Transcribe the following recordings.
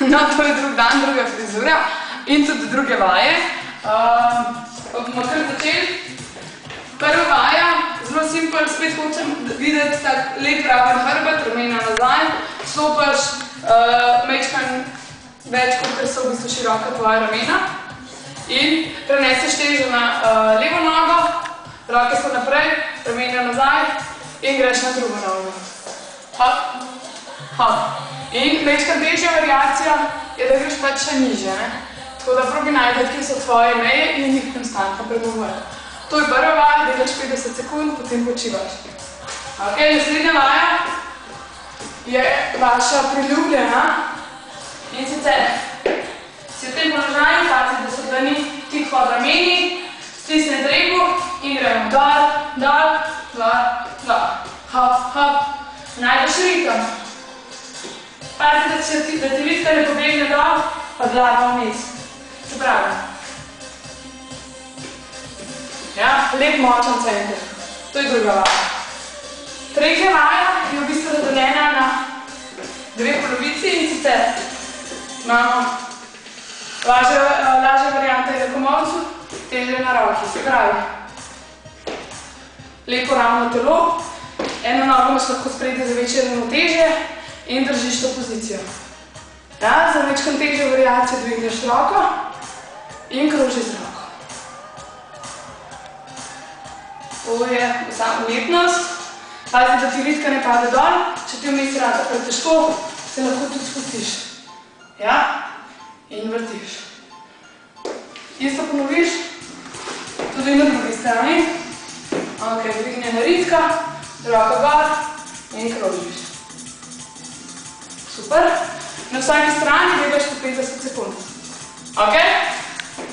No, to je drug dan, druga frizura in tudi druge vaje. Pa bomo kar začeli. Prva vaja, zelo simpel, spet hočem videti tak lep raven hrbet, ramena nazaj, stopaš majčkan več, kot so v bistvu široka tvoja ramena in preneseš težo na levo nogo, roke so naprej, ramena nazaj in greš na drugo nogo. Hop, hop. In majčkan težja variacija je, da greš pač še nižje. Tako da probi najdeti, kje so tvoje meje in jih konstantno pregovoriti. To je prva vaja, delaš 50 sekund, potem počivaš. Ok, naslednja vaja je vaša priljubljena in sicer si v tem položaju, pazi, da so dlani tik pod rameni, stisne trebuh in gremo dol, dol, dol, dol. Hop, hop. Najdeš ritem. Pazi, da ti vitka ne pobegne dol, pa glava vmes. Se pravi. Ja, lep močan center. To je druga vaja. Tretja vaja je v bistvu razdeljena na dve polovici in sicer imamo lažja varianta je na komolcu, težje na roki. Se pravi, lepo ravno telo, eno nogo imaš lahko sprejeti za večje ravnotežje in držiš to pozicijo. Ja, za večkrat težjo variacijo dvigneš roko in kroži z roko. To je vsa umetnost. Pazi, da ti ritka ne pade dol. Če ti vmes rada pretežko, se lahko tudi spustiš. Ja? In vrtiš. Isto ponoviš tudi na drugi strani. Ok, dvignjena ritka, roka gor in krožiš. Super. Na vsaki strani delaš po 50 sekund. Ok?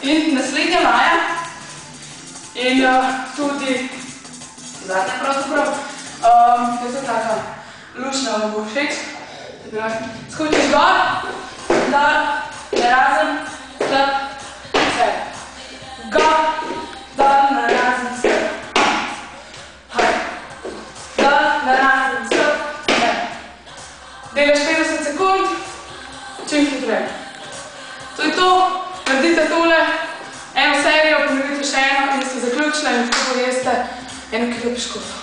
In naslednja vaja in tudi zadnja pravzaprav, to je taka lušna, vam bo všeč. Skočiš gor, dol, narazen, stop, vse. Gor, dol, narazen, stop. Dol, narazen, stop, vse. Delaš 50 sekund, čim hitreje. To je to, naredite tole, eno serijo, ponovite še eno in ste zaključili in tako poveste 1 kilo piškotov.